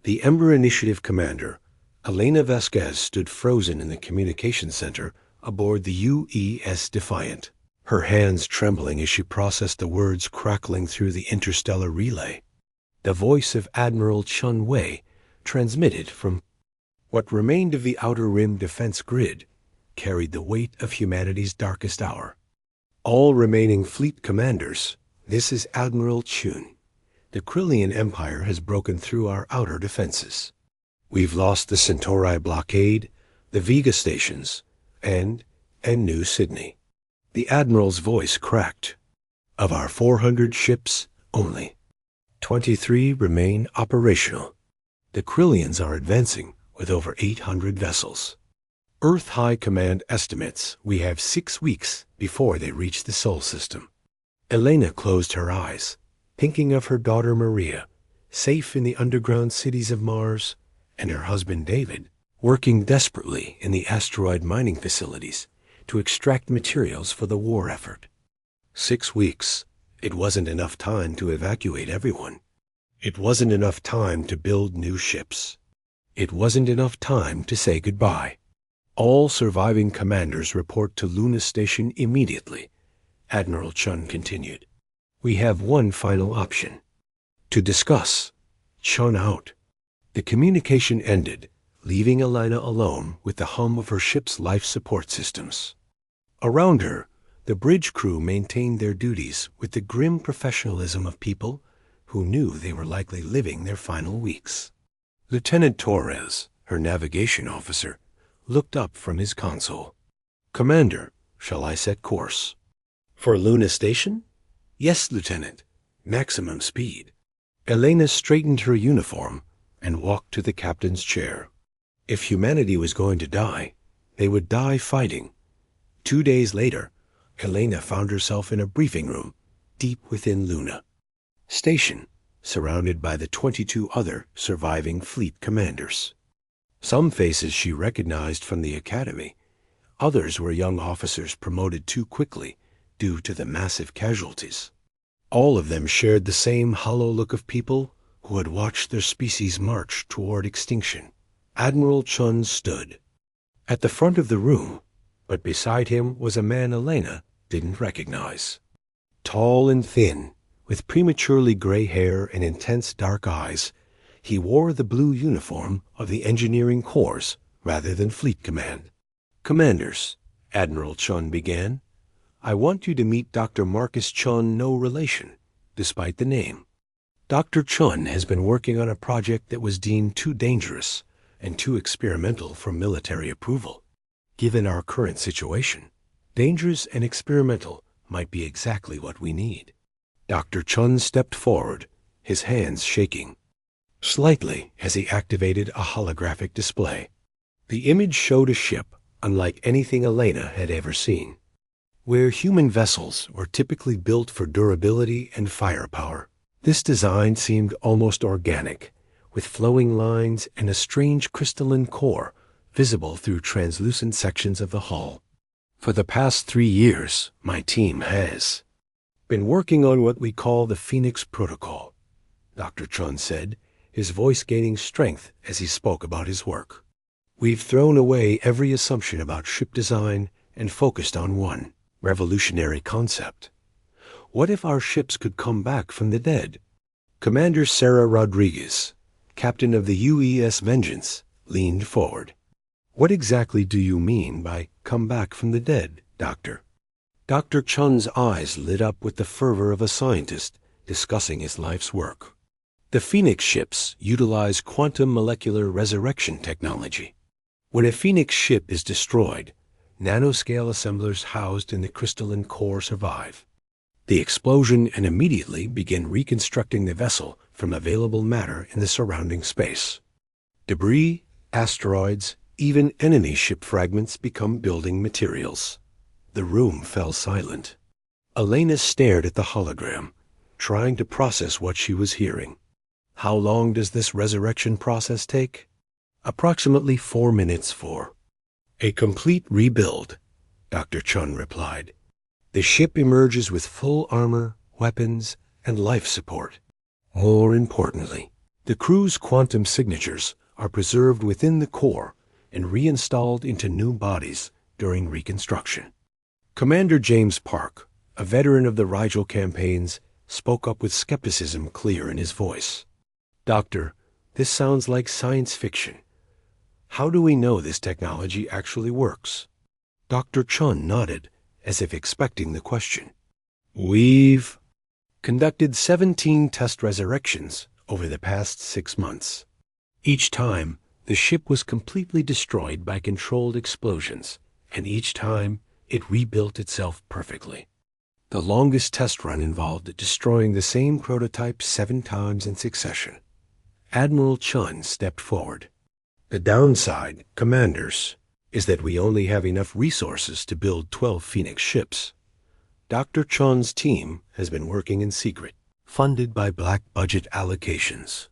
The Ember Initiative commander, Elena Vasquez, stood frozen in the communications center aboard the UES Defiant, her hands trembling as she processed the words crackling through the interstellar relay. The voice of Admiral Chun Wei, transmitted from what remained of the Outer Rim defense grid, carried the weight of humanity's darkest hour. All remaining fleet commanders, this is Admiral Chun. The Krillian Empire has broken through our outer defenses. We've lost the Centauri blockade, the Vega stations, and New Sydney. The Admiral's voice cracked. Of our 400 ships, only 23 remain operational. The Krillians are advancing with over 800 vessels. Earth High Command estimates we have 6 weeks before they reach the Sol system. Elena closed her eyes, thinking of her daughter Maria, safe in the underground cities of Mars, and her husband David, working desperately in the asteroid mining facilities to extract materials for the war effort. 6 weeks. It wasn't enough time to evacuate everyone. It wasn't enough time to build new ships. It wasn't enough time to say goodbye. All surviving commanders report to Luna Station immediately, Admiral Chun continued. We have one final option. To discuss. Chun out. The communication ended, leaving Elena alone with the hum of her ship's life support systems. Around her, the bridge crew maintained their duties with the grim professionalism of people who knew they were likely living their final weeks. Lieutenant Torres, her navigation officer, looked up from his console. Commander, shall I set course? For Luna Station? Yes, Lieutenant. Maximum speed. Elena straightened her uniform and walked to the captain's chair. If humanity was going to die, they would die fighting. 2 days later, Elena found herself in a briefing room deep within Luna Station, surrounded by the 22 other surviving fleet commanders. Some faces she recognized from the academy. Others were young officers promoted too quickly due to the massive casualties. All of them shared the same hollow look of people who had watched their species march toward extinction. Admiral Chun stood at the front of the room, but beside him was a man Elena didn't recognize. Tall and thin, with prematurely gray hair and intense dark eyes, he wore the blue uniform of the engineering corps rather than fleet command. Commanders, Admiral Chun began, I want you to meet Dr. Marcus Chun, no relation, despite the name. Dr. Chun has been working on a project that was deemed too dangerous and too experimental for military approval. Given our current situation, dangerous and experimental might be exactly what we need. Dr. Chun stepped forward, his hands shaking slightly as he activated a holographic display. The image showed a ship unlike anything Elena had ever seen. Where human vessels were typically built for durability and firepower, this design seemed almost organic, with flowing lines and a strange crystalline core visible through translucent sections of the hull. For the past 3 years, my team has been working on what we call the Phoenix Protocol, Dr. Chun said, his voice gaining strength as he spoke about his work. We've thrown away every assumption about ship design and focused on one revolutionary concept. What if our ships could come back from the dead? Commander Sarah Rodriguez, captain of the UES Vengeance, leaned forward. What exactly do you mean by come back from the dead, Doctor? Dr. Chun's eyes lit up with the fervor of a scientist discussing his life's work. The Phoenix ships utilize quantum molecular resurrection technology. When a Phoenix ship is destroyed, nanoscale assemblers housed in the crystalline core survive. The explosion and immediately begin reconstructing the vessel from available matter in the surrounding space. Debris, asteroids, even enemy ship fragments become building materials. The room fell silent. Elena stared at the hologram, trying to process what she was hearing. How long does this resurrection process take? Approximately 4 minutes for a complete rebuild, Dr. Chun replied. The ship emerges with full armor, weapons, and life support. More importantly, The crew's quantum signatures are preserved within the core and reinstalled into new bodies during reconstruction. Commander James Park, a veteran of the Rigel campaigns, spoke up with skepticism clear in his voice. "Doctor, this sounds like science fiction. How do we know this technology actually works?" Dr. Chun nodded, as if expecting the question. "We've conducted 17 test resurrections over the past 6 months. Each time, the ship was completely destroyed by controlled explosions, and each time, it rebuilt itself perfectly. The longest test run involved destroying the same prototype 7 times in succession." Admiral Chun stepped forward. "The downside, commanders, is that we only have enough resources to build 12 Phoenix ships. Dr. Chun's team has been working in secret, funded by black budget allocations.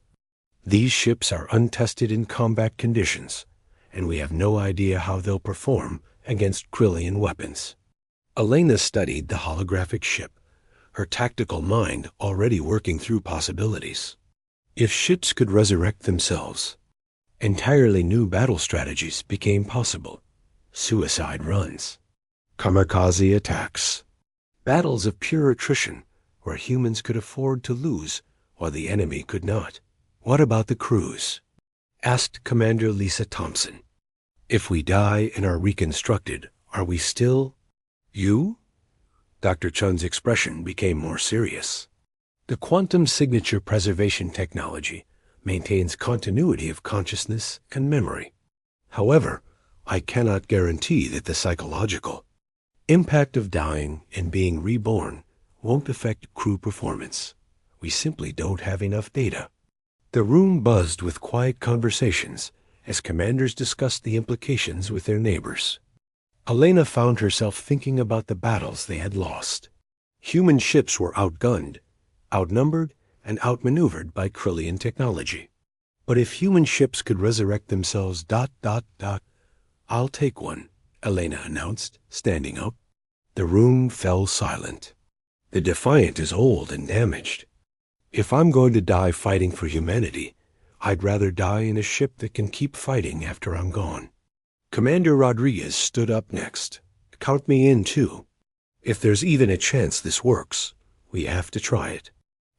These ships are untested in combat conditions, and we have no idea how they'll perform against Krillian weapons." Elena studied the holographic ship, her tactical mind already working through possibilities. If ships could resurrect themselves, entirely new battle strategies became possible. Suicide runs, kamikaze attacks, battles of pure attrition where humans could afford to lose while the enemy could not. "What about the crews?" asked Commander Lisa Thompson. "If we die and are reconstructed, are we still—" "You?" Dr. Chun's expression became more serious. "The quantum signature preservation technology maintains continuity of consciousness and memory. However, I cannot guarantee that the psychological impact of dying and being reborn won't affect crew performance. We simply don't have enough data." The room buzzed with quiet conversations as commanders discussed the implications with their neighbors. Elena found herself thinking about the battles they had lost. Human ships were outgunned, outnumbered, and outmaneuvered by Krillian technology. But if human ships could resurrect themselves... "I'll take one," Elena announced, standing up. The room fell silent. "The Defiant is old and damaged. If I'm going to die fighting for humanity, I'd rather die in a ship that can keep fighting after I'm gone." Commander Rodriguez stood up next. "Count me in, too. If there's even a chance this works, we have to try it."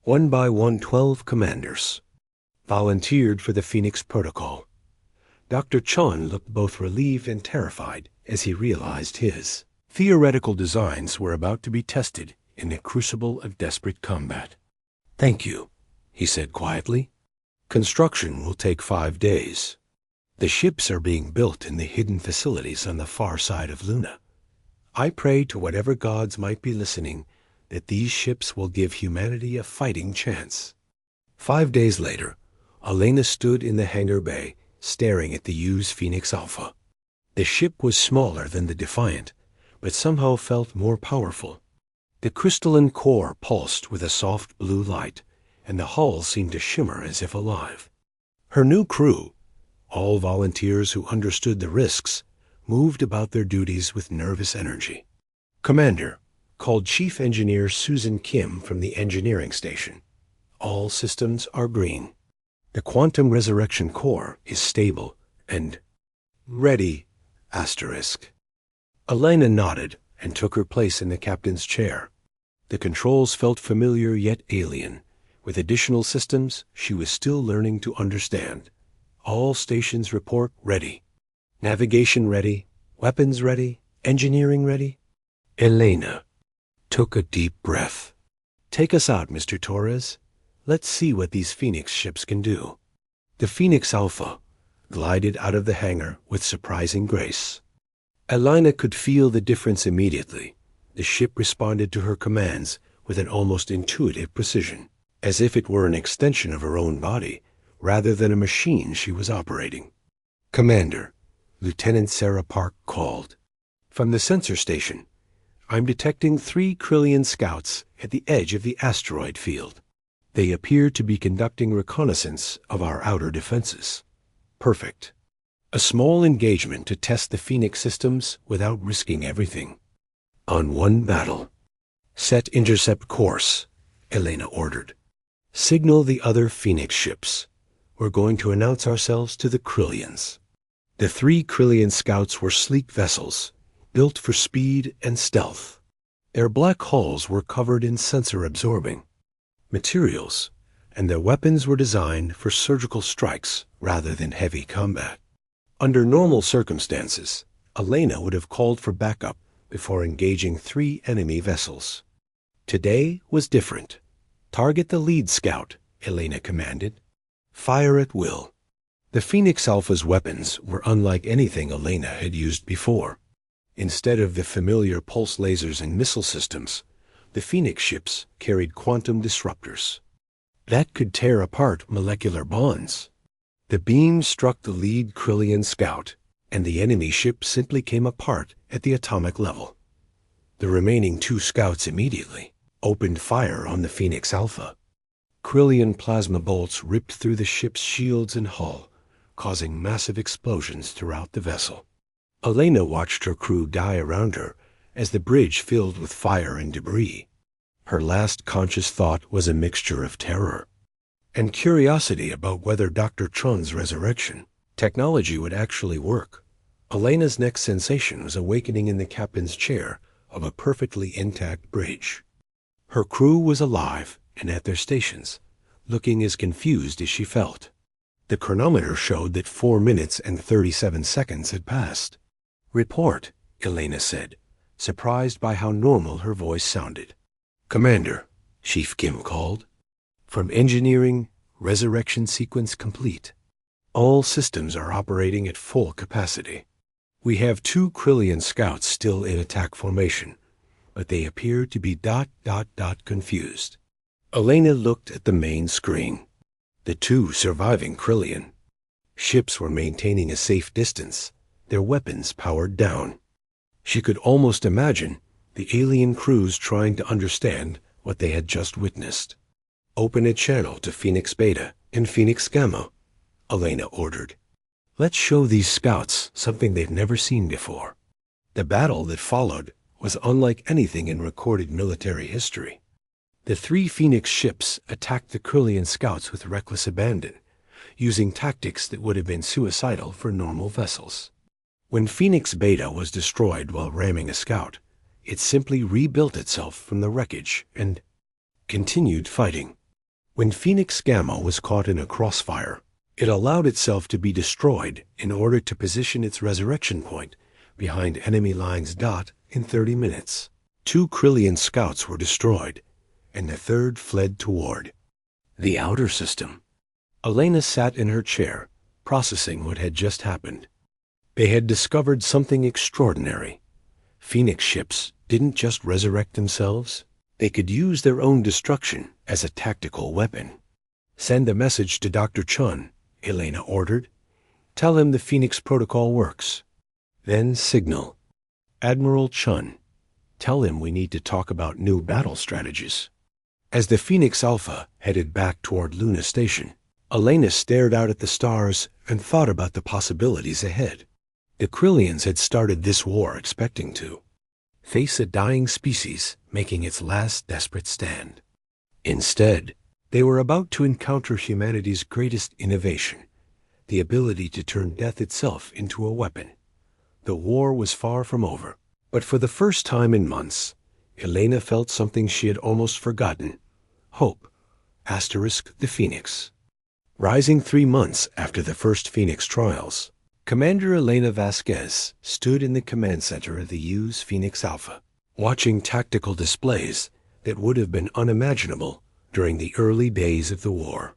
One by one, 12 commanders volunteered for the Phoenix Protocol. Dr. Chun looked both relieved and terrified as he realized his theoretical designs were about to be tested in the crucible of desperate combat. "Thank you," he said quietly. "Construction will take 5 days. The ships are being built in the hidden facilities on the far side of Luna. I pray to whatever gods might be listening that these ships will give humanity a fighting chance." 5 days later, Elena stood in the hangar bay, staring at the used Phoenix Alpha. The ship was smaller than the Defiant, but somehow felt more powerful. The crystalline core pulsed with a soft blue light, and the hull seemed to shimmer as if alive. Her new crew, all volunteers who understood the risks, moved about their duties with nervous energy. "Commander," called Chief Engineer Susan Kim from the engineering station. "All systems are green. The quantum resurrection core is stable and ready, asterisk." Elena nodded and took her place in the captain's chair. The controls felt familiar yet alien. With additional systems, she was still learning to understand. "All stations report ready. Navigation ready. Weapons ready. Engineering ready." Elena took a deep breath. "Take us out, Mr. Torres. Let's see what these Phoenix ships can do." The Phoenix Alpha glided out of the hangar with surprising grace. Elena could feel the difference immediately. The ship responded to her commands with an almost intuitive precision, as if it were an extension of her own body, rather than a machine she was operating. "Commander," Lieutenant Sarah Park called. "From the sensor station, I'm detecting 3 Krillian scouts at the edge of the asteroid field. They appear to be conducting reconnaissance of our outer defenses." "Perfect. A small engagement to test the Phoenix systems without risking everything." "On one battle. Set intercept course," Elena ordered. "Signal the other Phoenix ships. we're going to announce ourselves to the Krillians. The 3 Krillian scouts were sleek vessels, built for speed and stealth. Their black hulls were covered in sensor-absorbing materials, and their weapons were designed for surgical strikes rather than heavy combat. Under normal circumstances, Elena would have called for backup before engaging 3 enemy vessels. Today was different. Target the lead scout, Elena commanded. Fire at will. The Phoenix Alpha's weapons were unlike anything Elena had used before. Instead of the familiar pulse lasers and missile systems, the Phoenix ships carried quantum disruptors that could tear apart molecular bonds. The beam struck the lead Krillian scout, and the enemy ship simply came apart at the atomic level. The remaining 2 scouts immediately opened fire on the Phoenix Alpha. Krillian plasma bolts ripped through the ship's shields and hull, causing massive explosions throughout the vessel. Elena watched her crew die around her as the bridge filled with fire and debris. Her last conscious thought was a mixture of terror and curiosity about whether Dr. Chun's resurrection technology would actually work. Elena's next sensation was awakening in the captain's chair of a perfectly intact bridge. Her crew was alive and at their stations, looking as confused as she felt. The chronometer showed that 4 minutes and 37 seconds had passed. "Report," Elena said, surprised by how normal her voice sounded. "Commander," Chief Kim called. "From engineering, resurrection sequence complete. All systems are operating at full capacity. We have 2 Krillian scouts still in attack formation, but they appear to be ... confused." Elena looked at the main screen. The 2 surviving Krillian ships were maintaining a safe distance, their weapons powered down. She could almost imagine the alien crews trying to understand what they had just witnessed. "Open a channel to Phoenix Beta and Phoenix Gamma," Elena ordered. "Let's show these scouts something they've never seen before." The battle that followed was unlike anything in recorded military history. The 3 Phoenix ships attacked the Krillian scouts with reckless abandon, using tactics that would have been suicidal for normal vessels. When Phoenix Beta was destroyed while ramming a scout, it simply rebuilt itself from the wreckage and continued fighting. When Phoenix Gamma was caught in a crossfire, it allowed itself to be destroyed in order to position its resurrection point behind enemy lines. In 30 minutes, 2 Krillian scouts were destroyed, and the 3rd fled toward the outer system. Elena sat in her chair, processing what had just happened. They had discovered something extraordinary. Phoenix ships didn't just resurrect themselves. They could use their own destruction as a tactical weapon. "Send a message to Dr. Chun," Elena ordered. "Tell him the Phoenix Protocol works. Then signal, Admiral Chun. Tell him we need to talk about new battle strategies." As the Phoenix Alpha headed back toward Luna Station, Elena stared out at the stars and thought about the possibilities ahead. The Krillians had started this war expecting to face a dying species making its last desperate stand. Instead, they were about to encounter humanity's greatest innovation, the ability to turn death itself into a weapon. The war was far from over, but for the first time in months, Elena felt something she had almost forgotten: hope. The Phoenix. Rising 3 months after the first Phoenix trials, Commander Elena Vasquez stood in the command center of the U's Phoenix Alpha, watching tactical displays that would have been unimaginable during the early days of the war.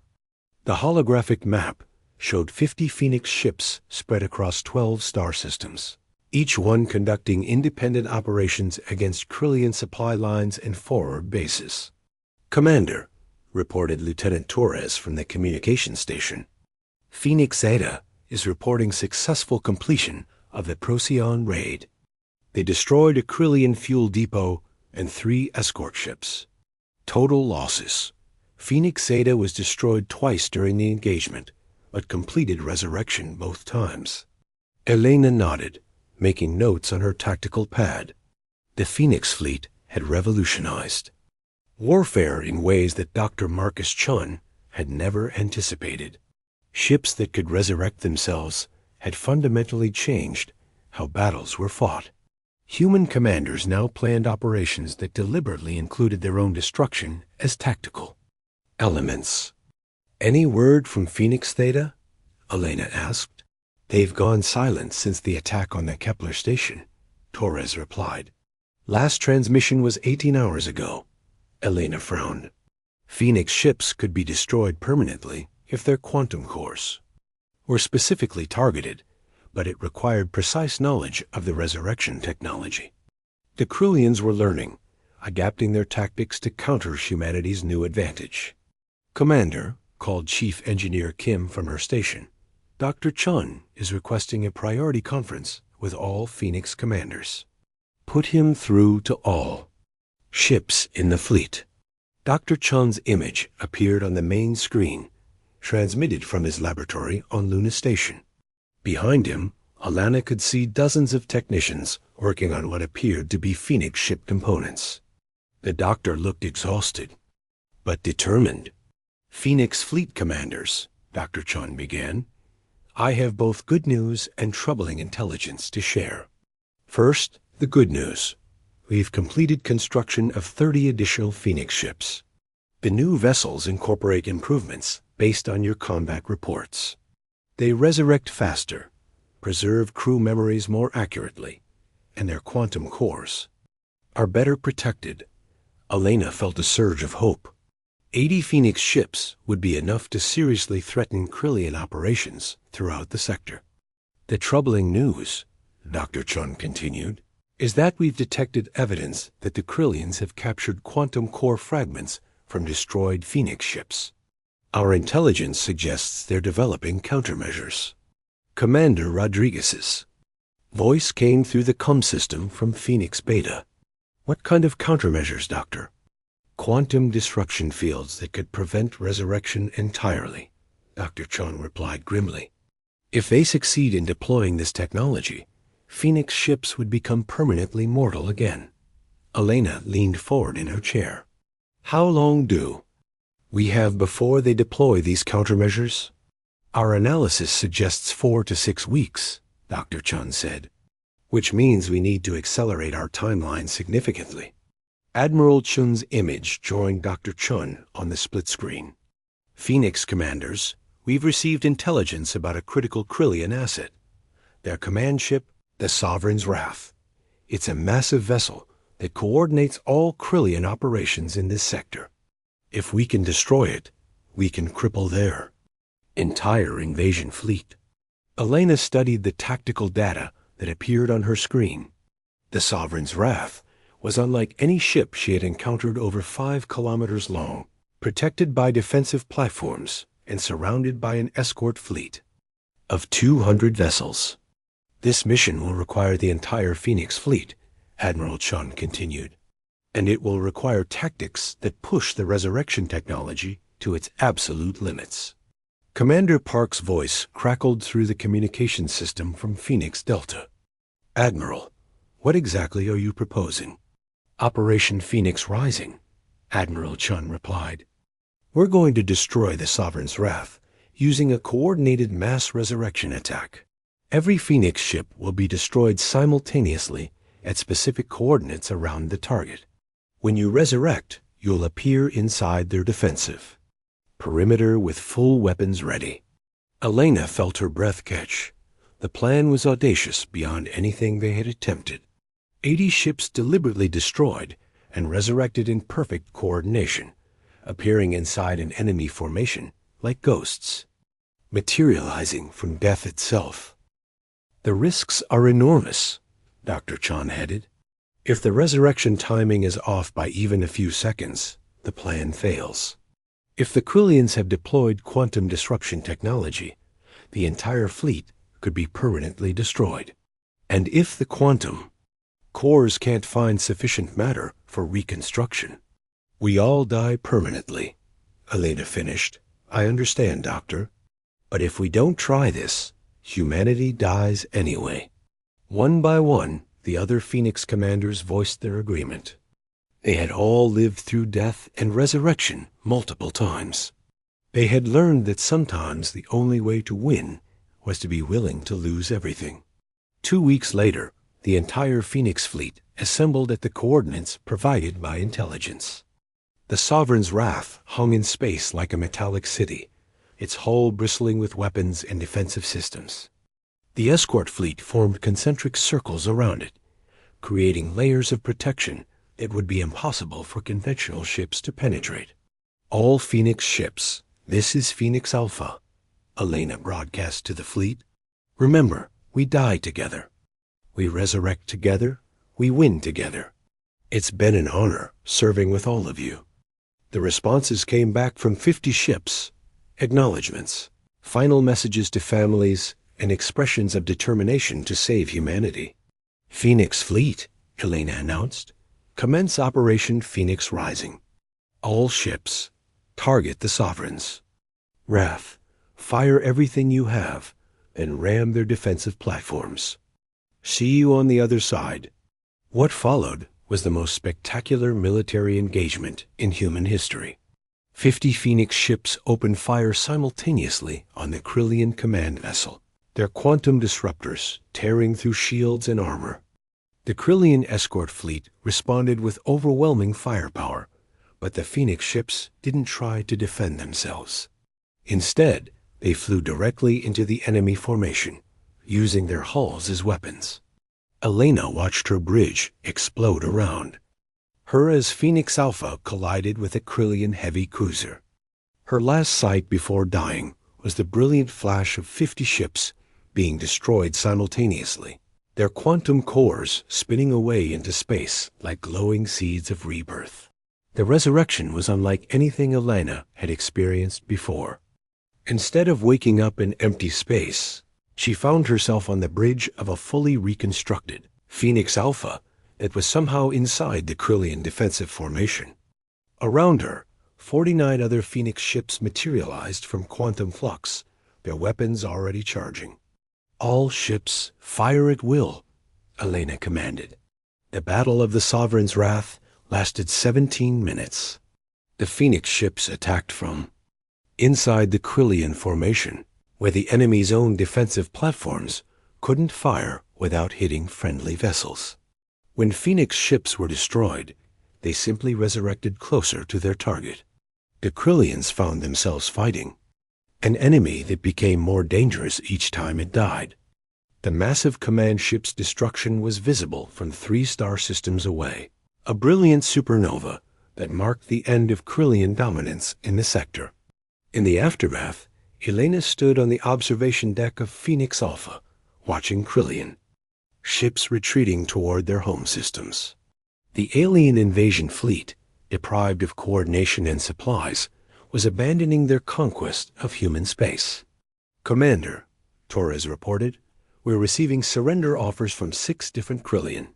The holographic map showed 50 Phoenix ships spread across 12 star systems, each one conducting independent operations against Krillian supply lines and forward bases. "Commander," reported Lieutenant Torres from the communication station, "Phoenix Zeta is reporting successful completion of the Procyon raid. They destroyed a Krillian fuel depot and 3 escort ships. Total losses: Phoenix Zeta was destroyed twice during the engagement, but completed resurrection both times." Elena nodded, making notes on her tactical pad. The Phoenix fleet had revolutionized warfare in ways that Dr. Marcus Chun had never anticipated. Ships that could resurrect themselves had fundamentally changed how battles were fought. Human commanders now planned operations that deliberately included their own destruction as tactical elements. "Any word from Phoenix Theta?" Elena asked. "They've gone silent since the attack on the Kepler station," Torres replied. "Last transmission was 18 hours ago." Elena frowned. "Phoenix ships could be destroyed permanently if their quantum cores were specifically targeted, but it required precise knowledge of the resurrection technology. The Krillians were learning, adapting their tactics to counter humanity's new advantage. "Commander," called Chief Engineer Kim from her station, "Dr. Chun is requesting a priority conference with all Phoenix commanders." "Put him through to all ships in the fleet." Dr. Chun's image appeared on the main screen, transmitted from his laboratory on Luna Station. Behind him, Alana could see dozens of technicians working on what appeared to be Phoenix ship components. The doctor looked exhausted, but determined. "Phoenix fleet commanders," Dr. Chun began, "I have both good news and troubling intelligence to share. First, the good news. We've completed construction of 30 additional Phoenix ships. The new vessels incorporate improvements based on your combat reports. They resurrect faster, preserve crew memories more accurately, and their quantum cores are better protected." Elena felt a surge of hope. 80 Phoenix ships would be enough to seriously threaten Krillian operations throughout the sector. "The troubling news," Dr. Chun continued, "is that we've detected evidence that the Krillians have captured quantum core fragments from destroyed Phoenix ships. Our intelligence suggests they're developing countermeasures." Commander Rodriguez's voice came through the comm system from Phoenix Beta. "What kind of countermeasures, Doctor?" "Quantum disruption fields that could prevent resurrection entirely," Dr. Chun replied grimly. "If they succeed in deploying this technology, Phoenix ships would become permanently mortal again." Elena leaned forward in her chair. "How long do we have before they deploy these countermeasures?" "Our analysis suggests 4 to 6 weeks," Dr. Chun said, "which means we need to accelerate our timeline significantly." Admiral Chun's image joined Dr. Chun on the split screen. "Phoenix commanders, we've received intelligence about a critical Krillian asset. Their command ship, the Sovereign's Wrath. It's a massive vessel that coordinates all Krillian operations in this sector. If we can destroy it, we can cripple their entire invasion fleet." Elena studied the tactical data that appeared on her screen. The Sovereign's Wrath was unlike any ship she had encountered over 5 kilometers long, protected by defensive platforms and surrounded by an escort fleet of 200 vessels. "This mission will require the entire Phoenix fleet," Admiral Chun continued, "and it will require tactics that push the resurrection technology to its absolute limits." Commander Park's voice crackled through the communication system from Phoenix Delta. "Admiral, what exactly are you proposing?" "Operation Phoenix Rising," Admiral Chun replied. "We're going to destroy the Sovereign's Wrath using a coordinated mass resurrection attack. Every Phoenix ship will be destroyed simultaneously at specific coordinates around the target. When you resurrect, you'll appear inside their defensive perimeter with full weapons ready." Elena felt her breath catch. The plan was audacious beyond anything they had attempted. 80 ships deliberately destroyed and resurrected in perfect coordination, appearing inside an enemy formation like ghosts, materializing from death itself. "The risks are enormous," Dr. Chun headed. "If the resurrection timing is off by even a few seconds, the plan fails. If the Krillians have deployed quantum disruption technology, the entire fleet could be permanently destroyed. And if the quantum cores can't find sufficient matter for reconstruction, we all die permanently." Elena finished. "I understand, Doctor. But if we don't try this, humanity dies anyway." One by one, the other Phoenix commanders voiced their agreement. They had all lived through death and resurrection multiple times. They had learned that sometimes the only way to win was to be willing to lose everything. 2 weeks later, the entire Phoenix fleet assembled at the coordinates provided by intelligence. The Sovereign's wrath hung in space like a metallic city, its hull bristling with weapons and defensive systems. The escort fleet formed concentric circles around it, creating layers of protection that would be impossible for conventional ships to penetrate. All Phoenix ships, this is Phoenix Alpha, Elena broadcast to the fleet. Remember, we die together. We resurrect together. We win together. It's been an honor serving with all of you. The responses came back from 50 ships, acknowledgments, final messages to families, and expressions of determination to save humanity. Phoenix Fleet, Elena announced. Commence Operation Phoenix Rising. All ships, target the Sovereigns. Wrath, fire everything you have and ram their defensive platforms. See you on the other side. What followed was the most spectacular military engagement in human history. 50 Phoenix ships opened fire simultaneously on the Krillian command vessel, their quantum disruptors tearing through shields and armor. The Krillian escort fleet responded with overwhelming firepower, but the Phoenix ships didn't try to defend themselves. Instead, they flew directly into the enemy formation, using their hulls as weapons. Elena watched her bridge explode around her as Phoenix Alpha collided with a Krillian heavy cruiser. Her last sight before dying was the brilliant flash of 50 ships being destroyed simultaneously, their quantum cores spinning away into space like glowing seeds of rebirth. The resurrection was unlike anything Elena had experienced before. Instead of waking up in empty space, she found herself on the bridge of a fully reconstructed Phoenix Alpha that was somehow inside the Krillian defensive formation. Around her, 49 other Phoenix ships materialized from quantum flux, their weapons already charging. All ships fire at will, Elena commanded. The Battle of the Sovereign's Wrath lasted 17 minutes. The Phoenix ships attacked from inside the Krillian formation, where the enemy's own defensive platforms couldn't fire without hitting friendly vessels. When Phoenix ships were destroyed, they simply resurrected closer to their target. The Krillians found themselves fighting an enemy that became more dangerous each time it died. The massive command ship's destruction was visible from 3 star systems away, a brilliant supernova that marked the end of Krillian dominance in the sector. In the aftermath, Elena stood on the observation deck of Phoenix Alpha, watching Krillian ships retreating toward their home systems. The alien invasion fleet, deprived of coordination and supplies, was abandoning their conquest of human space. Commander, Torres reported, we're receiving surrender offers from 6 different Krillian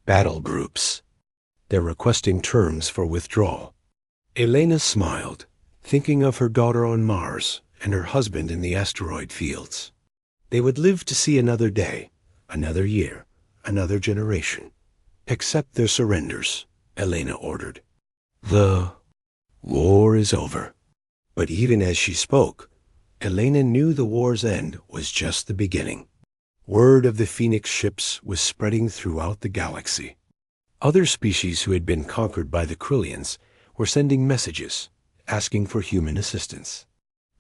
battle groups. They're requesting terms for withdrawal. Elena smiled, thinking of her daughter on Mars and her husband in the asteroid fields. They would live to see another day, another year, another generation. Accept their surrenders, Elena ordered. The war is over. But even as she spoke, Elena knew the war's end was just the beginning. Word of the Phoenix ships was spreading throughout the galaxy. Other species who had been conquered by the Krillians were sending messages, asking for human assistance.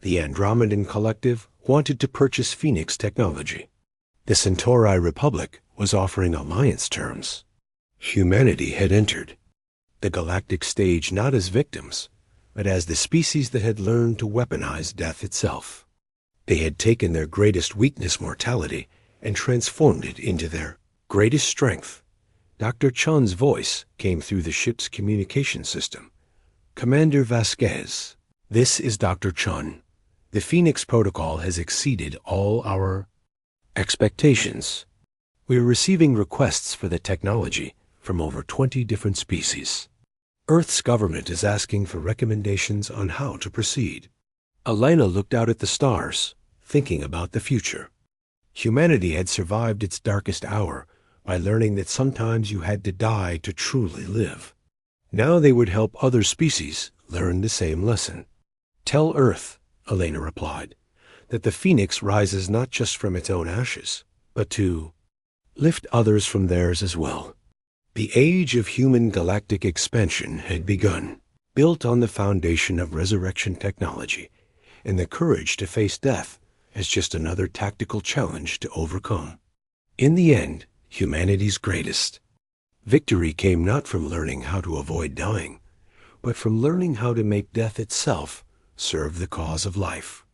The Andromedan Collective wanted to purchase Phoenix technology. The Centauri Republic was offering alliance terms. Humanity had entered the galactic stage not as victims, but as the species that had learned to weaponize death itself. They had taken their greatest weakness, mortality, and transformed it into their greatest strength. Dr. Chun's voice came through the ship's communication system. Commander Vasquez, this is Dr. Chun. The Phoenix Protocol has exceeded all our expectations. We are receiving requests for the technology from over 20 different species. Earth's government is asking for recommendations on how to proceed. Elena looked out at the stars, thinking about the future. Humanity had survived its darkest hour by learning that sometimes you had to die to truly live. Now they would help other species learn the same lesson. Tell Earth, Elena replied, that the phoenix rises not just from its own ashes, but to lift others from theirs as well. The age of human galactic expansion had begun, built on the foundation of resurrection technology and the courage to face death as just another tactical challenge to overcome. In the end, humanity's greatest victory came not from learning how to avoid dying, but from learning how to make death itself serve the cause of life.